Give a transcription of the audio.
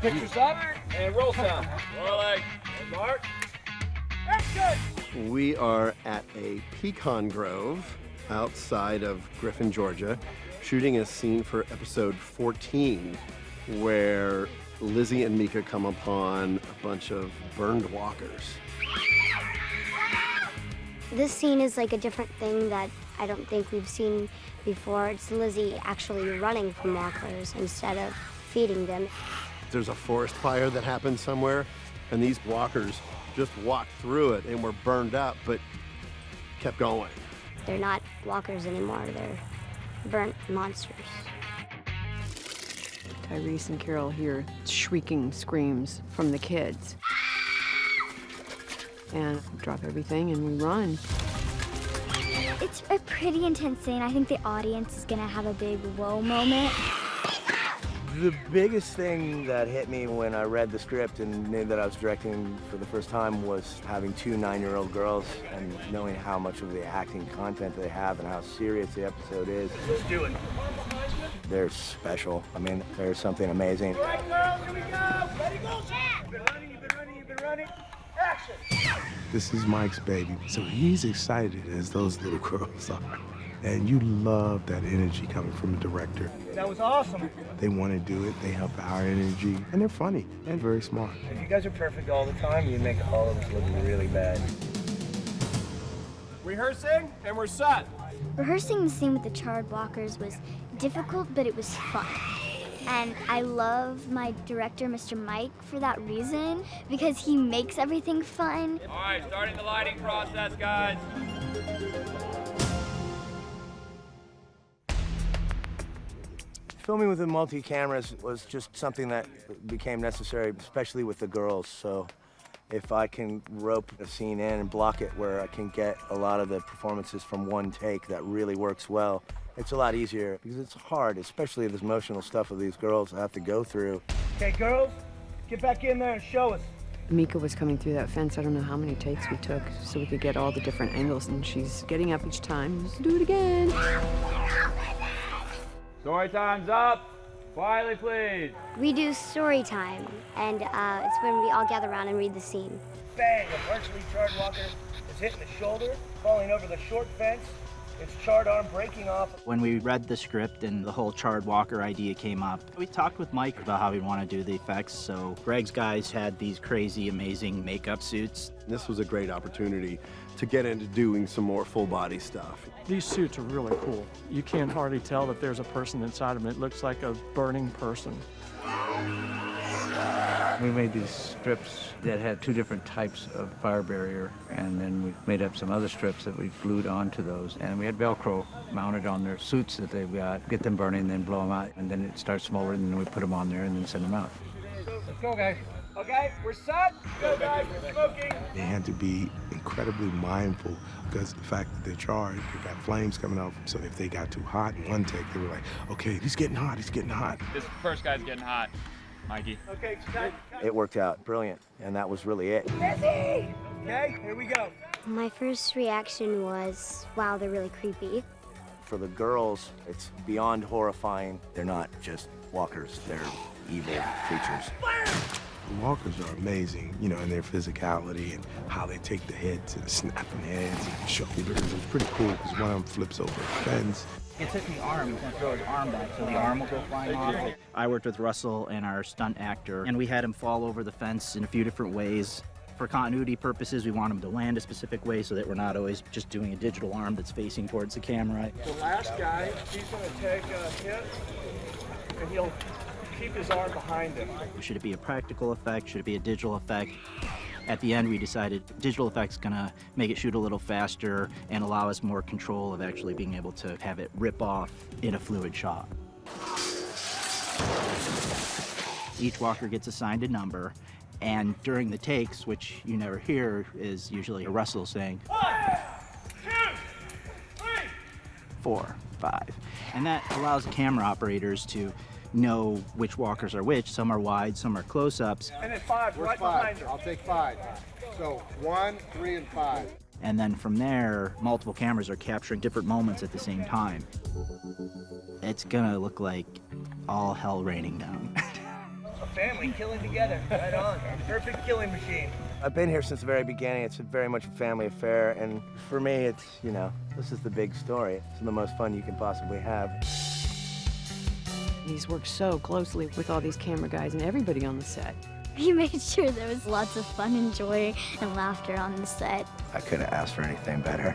Pictures up and roll sound. Rolling. And Mark. Action! We are at a pecan grove outside of Griffin, Georgia, shooting a scene for episode 14, where Lizzie and Mika come upon a bunch of burned walkers. This scene is like a different thing that I don't think we've seen before. It's Lizzie actually running from walkers instead of feeding them. There's a forest fire that happened somewhere, and these walkers just walked through it and were burned up, but kept going. They're not walkers anymore, they're burnt monsters. Tyrese and Carol hear shrieking screams from the kids. And we drop everything and we run. It's a pretty intense scene. I think the audience is gonna have a big whoa moment. The biggest thing that hit me when I read the script and knew that I was directing for the first time was having two 9-year-old girls and knowing how much of the acting content they have and how serious the episode is. Let's do it. They're special. I mean, they're something amazing. All right, girls, here we go. Ready, go. You've been running, you've been running, you've been running. Action! This is Mike's baby, so he's excited as those little girls are. And you love that energy coming from a director. That was awesome. They want to do it, they have our energy, and they're funny and very smart. If you guys are perfect all the time, you make all of us look really bad. Rehearsing, and we're set. Rehearsing the scene with the charred walkers was difficult, but it was fun. And I love my director, Mr. Mike, for that reason, because he makes everything fun. All right, starting the lighting process, guys. Filming with the multi-cameras was just something that became necessary, especially with the girls. So if I can rope a scene in and block it where I can get a lot of the performances from one take, that really works well. It's a lot easier because it's hard, especially this emotional stuff of these girls have to go through. Okay, girls, get back in there and show us. Mika was coming through that fence. I don't know how many takes we took so we could get all the different angles, and she's getting up each time. Let's do it again. Story time's up. Quietly, please. We do story time, and it's when we all gather around and read the scene. Bang, a partially charred walker is hitting the shoulder, falling over the short fence. Its charred arm breaking off. When we read the script and the whole charred walker idea came up, we talked with Mike about how we want to do the effects. So Greg's guys had these crazy, amazing makeup suits. This was a great opportunity to get into doing some more full body stuff. These suits are really cool. You can't hardly tell that there's a person inside of them. It looks like a burning person. We made these strips that had two different types of fire barrier, and then we made up some other strips that we glued onto those. And we had Velcro mounted on their suits that they've got, get them burning, then blow them out, and then it starts smoldering, and then we put them on there and then send them out. Let's go, guys. Okay, we're set. Go, guys, we're smoking. They had to be incredibly mindful because the fact that they're charred, they got flames coming out. So if they got too hot in one take, they were like, okay, he's getting hot, he's getting hot. This first guy's getting hot. Mikey. Okay, cut. It worked out brilliant, and that was really it. Lizzie! Okay, here we go. My first reaction was, wow, they're really creepy. For the girls, it's beyond horrifying. They're not just walkers, they're evil creatures. The walkers are amazing, you know, in their physicality and how they take the hits and snapping heads and shoulders. It was pretty cool because one of them flips over a fence. It took the arm, he's gonna throw his arm back so the arm will go flying off. I worked with Russell and our stunt actor, and we had him fall over the fence in a few different ways. For continuity purposes, we want him to land a specific way so that we're not always just doing a digital arm that's facing towards the camera. The last guy, he's gonna take a hit, and he'll keep his arm behind him. Should it be a practical effect? Should it be a digital effect? At the end, we decided digital effect's gonna make it shoot a little faster and allow us more control of actually being able to have it rip off in a fluid shot. Each walker gets assigned a number, and during the takes, which you never hear, is usually a Russell saying, 1, 2, 3, 4, 5. And that allows camera operators to know which walkers are which. Some are wide, some are close-ups. and then 5 right behind him. I'll take 5. So 1, 3, and 5. And then from there, multiple cameras are capturing different moments at the same time. It's gonna look like all hell raining down. family killing together. Right on. Perfect killing machine. I've been here since the very beginning. It's very much a family affair, and for me, it's, you know, this is the big story. It's the most fun you can possibly have. He's worked so closely with all these camera guys and everybody on the set. He made sure there was lots of fun and joy and laughter on the set. I couldn't ask for anything better.